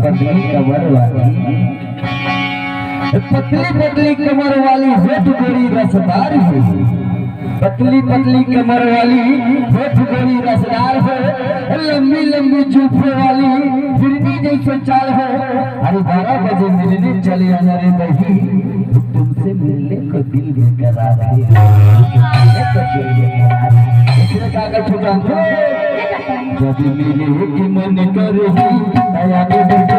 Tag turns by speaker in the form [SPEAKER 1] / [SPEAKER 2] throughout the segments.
[SPEAKER 1] पतली कमर वाली पतली कमर वाली होठ गोरी रसदार हो, पतली पतली कमर वाली होठ गोरी रसदार हो, लंबी लंबी जुल्फों वाली फिरनी जैसे चाल हो। अरे 12 बजे मिलने चले आना रे बही, तुमसे मिलने को दिल बेकरार है, कागज ठुकान जब मिले कि मन करे दया के मन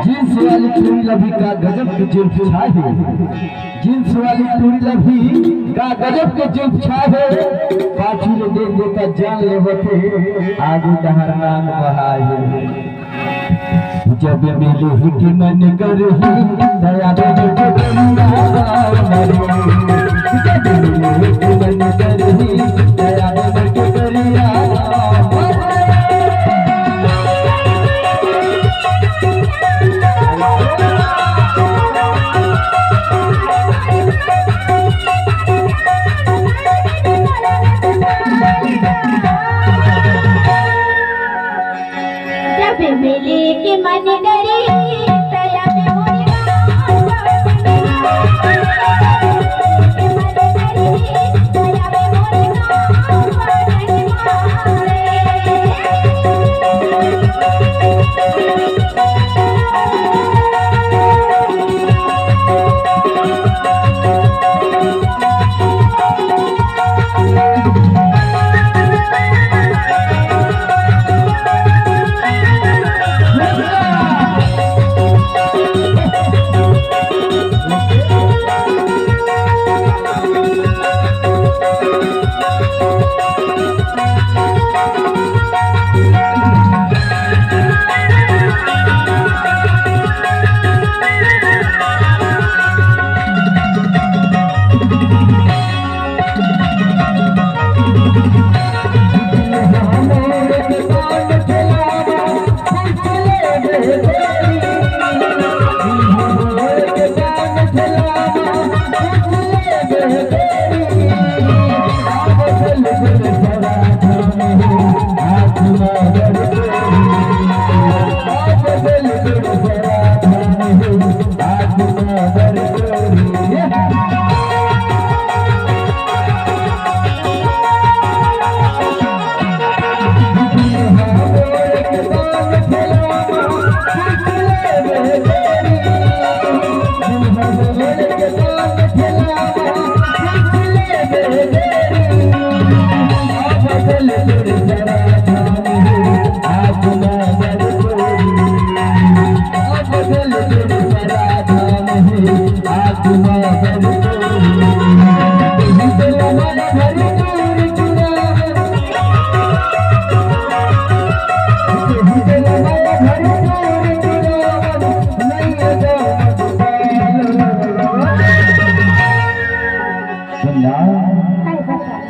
[SPEAKER 1] जींस वाली टूरी लभी का गजब के जुल्फ छाए, जींस वाली टूरी लभी का गजब के जुल्फ छाए, पाछू ले देख देता जान ले बते आगे तहर नाम बहाए। जब मिले ही कि मन करही दया दे जब मिले ही कि मन करही दया दे के करिया।
[SPEAKER 2] मिले के मन करे दया में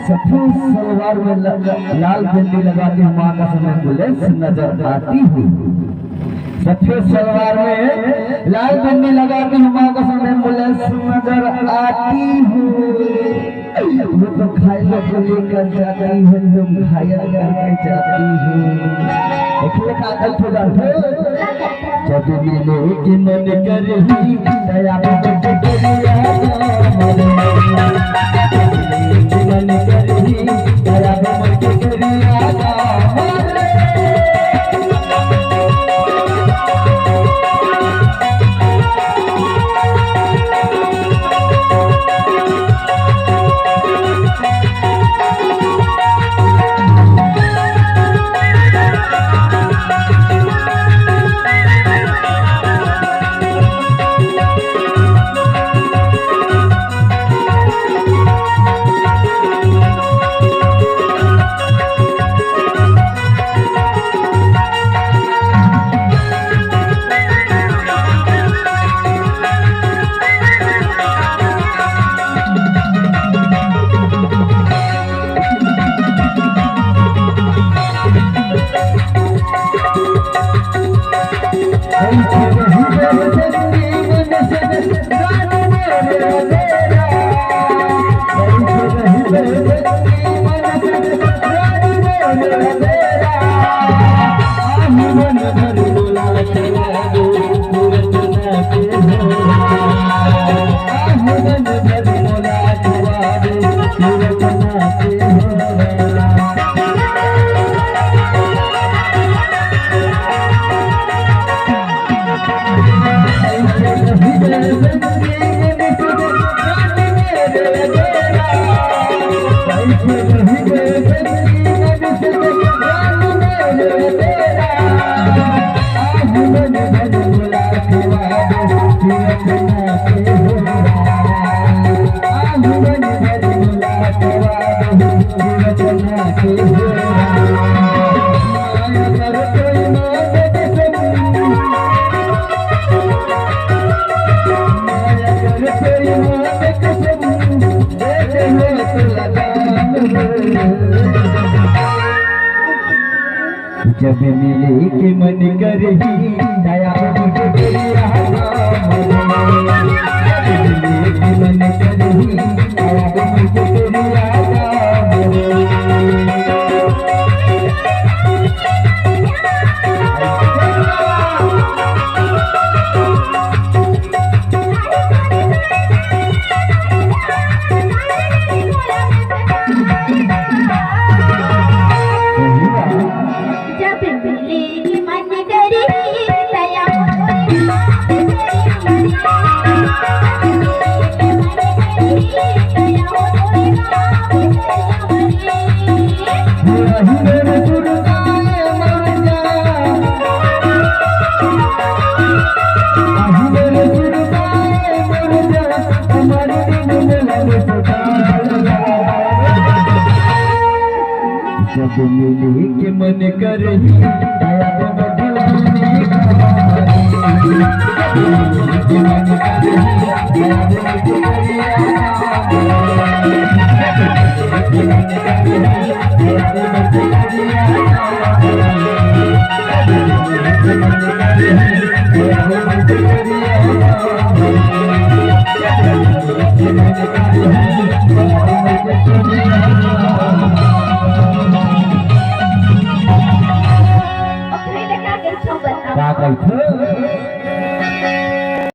[SPEAKER 1] सफेद सलवार में लाल बिंदी लगाती हुई माँ का समय एम्बुलेंस नजर आती हुई, सफेद सलवार में लाल बिंदी लगाती हुई माँ का समय एम्बुलेंस नजर आती हुई। वो तो खाइला को लेकर जाती है तुम खाया करके जाती हो। देखिए कागल तो जाते जब मिले कि मन करही दया मन करिया मन करही दया मन करिया जब मिले के मन करही दया मन करिया जब मिले के मन करही दया मन करिया जब मिले के मन करही दया मन करिया